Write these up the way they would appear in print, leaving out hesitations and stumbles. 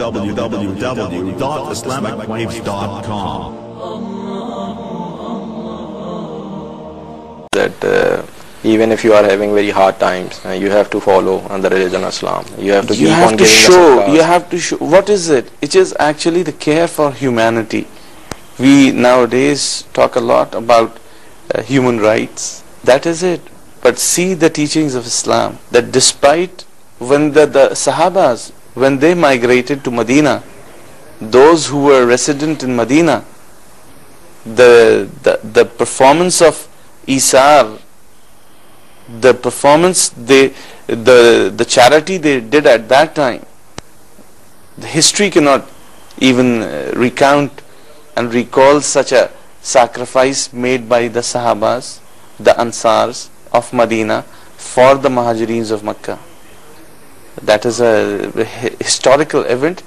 www.islamicwaves.com. That even if you are having very hard times, you have to follow the religion of Islam. You have to keep on giving you have to show. What is it? It is actually the care for humanity. We nowadays talk a lot about human rights. That is it. But see the teachings of Islam, that despite when the Sahabas, when they migrated to Medina, those who were resident in Medina, the performance of Isar, the performance the charity they did at that time, the history cannot even recount and recall such a sacrifice made by the Sahabas, the Ansars of Medina for the Muhajireens of Makkah. That is a historical event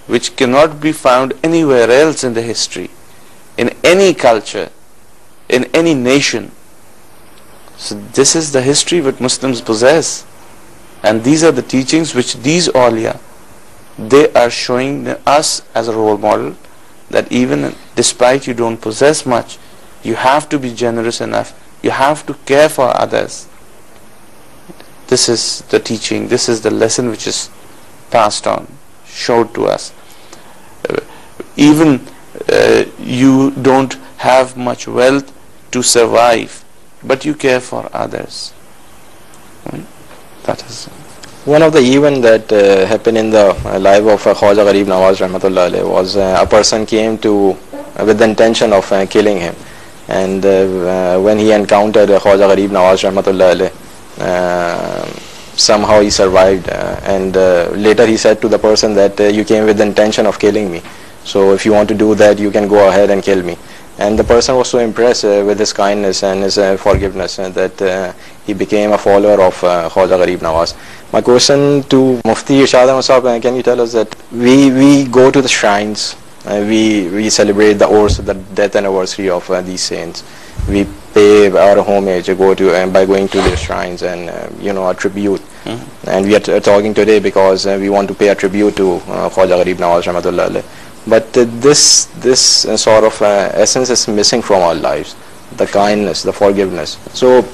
which cannot be found anywhere else in the history, in any culture, in any nation. So this is the history that Muslims possess, and these are the teachings which these awliya, they are showing us as a role model, that even despite you don't possess much, you have to be generous enough, you have to care for others. This is the teaching, this is the lesson which is passed on, showed to us. Even you don't have much wealth to survive, but you care for others. That is one of the events that happened in the life of Khwaja Gharib Nawaz Rahmatullah Alayh was a person came to with the intention of killing him, and when he encountered Khwaja Gharib Nawaz Rahmatullah Alayh, somehow he survived, and later he said to the person that you came with the intention of killing me, so if you want to do that, you can go ahead and kill me. And the person was so impressed with his kindness and his forgiveness that he became a follower of Khwaja Gharib Nawaz. My question to Mufti Irshad Ahmad Sahab, can you tell us that we go to the shrines, we celebrate the Urs, the death anniversary of these saints. We pay our homage by going to their shrines and a tribute. And we are talking today because we want to pay a tribute to Khwaja Gharib Nawaz Rahmatullah Alayh. But this sort of essence is missing from our lives, the kindness, the forgiveness. So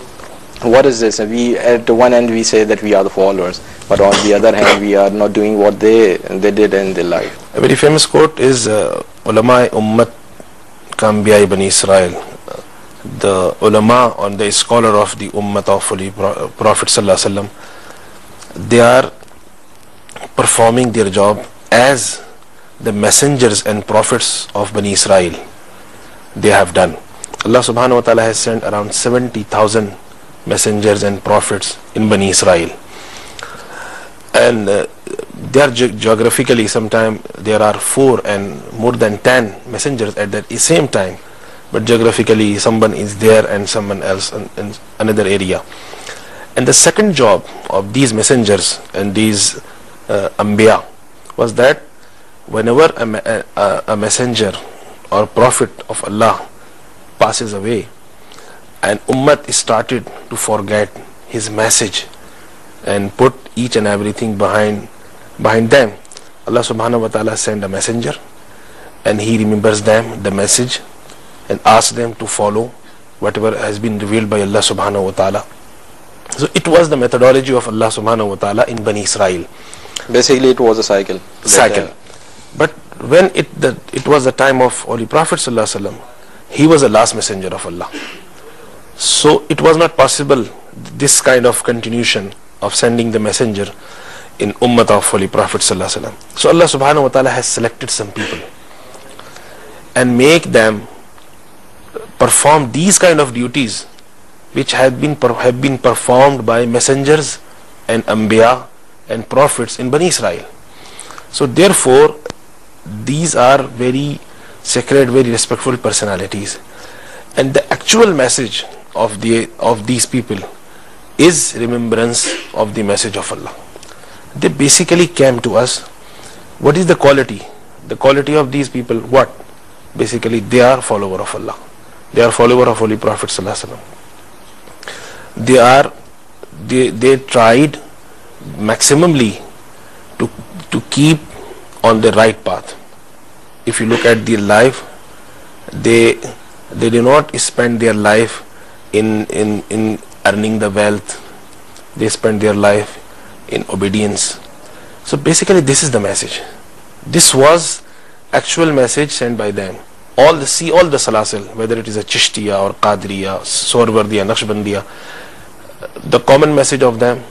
what is this? We at one end we say that we are the followers, but on the other hand we are not doing what they did in their life. A very famous quote is Ulama Ummat Kambiya Bani Israel. The ulama, or the scholar of the Ummat of Holy Prophet Sallallahu Alaihi Wasallam, they are performing their job as the messengers and prophets of Bani Israel they have done. Allah subhanahu wa ta'ala has sent around 70,000 messengers and prophets in Bani Israel, and they are geographically, sometimes there are 4 and more than 10 messengers at the same time, but geographically someone is there and someone else in another area. And the second job of these messengers and these Anbiya was that whenever a messenger or prophet of Allah passes away and Ummat started to forget his message and put each and everything behind them, Allah subhanahu wa ta'ala sent a messenger and he remembers them the message and asks them to follow whatever has been revealed by Allah subhanahu wa ta'ala. So it was the methodology of Allah subhanahu wa ta'ala in Bani Israel. Basically it was a cycle. But when it was the time of Holy Prophet Sallallahu Alaihi Wasallam, he was the last messenger of Allah. So it was not possible this kind of continuation of sending the messenger in Ummah of Holy Prophet Sallallahu Alaihi Wasallam. So Allah subhanahu wa ta'ala has selected some people and make them perform these kind of duties which have been performed by messengers and Anbiya and prophets in Bani Israel. So therefore these are very sacred, very respectful personalities, and the actual message of these people is remembrance of the message of Allah. They basically came to us. What is the quality? The quality of these people, what? Basically they are follower of Allah. They are follower of Holy Prophet Sallallahu Alaihi Wasallam. They tried maximally to keep on the right path. If you look at their life, they do not spend their life in earning the wealth. They spend their life in obedience. So basically this is the message. This was actual message sent by them. All the salasil, whether it is a Chishtiya or Qadriya, Suhrawardiya, Naqshbandiya, the common message of them: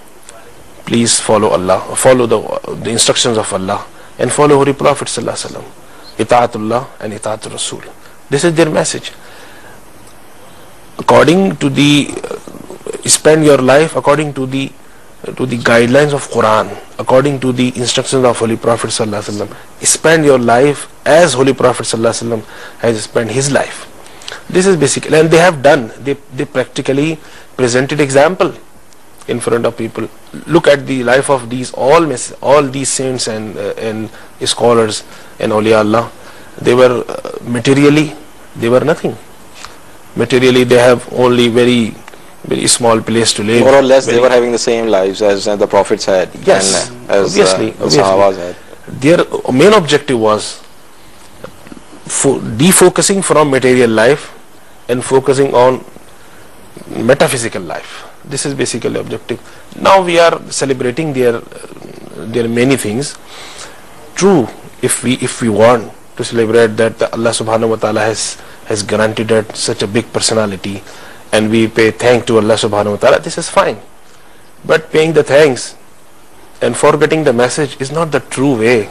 please follow Allah, follow the instructions of Allah, and follow Holy Prophet sallallahu alaihi wasallam. Ita'atullah and Ita'atul Rasul. This is their message. According to the spend your life according to the guidelines of Quran, according to the instructions of Holy Prophet sallallahu alaihi wasallam. Spend your life as Holy Prophet sallallahu alaihi wasallam has spent his life. This is basically, and they have done. They practically presented example in front of people. Look at the life of these all these saints and scholars and awliya Allah. They were materially, they were nothing. Materially, they have only very small place to live. More or less, they were having the same lives as the prophets had. Yes, and as obviously. the Sahabas had. Their main objective was defocusing from material life and focusing on metaphysical life. This is basically the objective. Now we are celebrating their many things. True, if we want to celebrate that Allah subhanahu wa ta'ala has granted us such a big personality, and we pay thanks to Allah subhanahu wa ta'ala, this is fine. But paying the thanks and forgetting the message is not the true way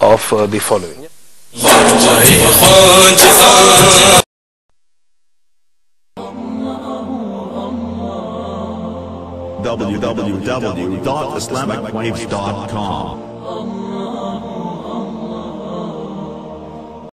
of the following. www.islamicwaves.com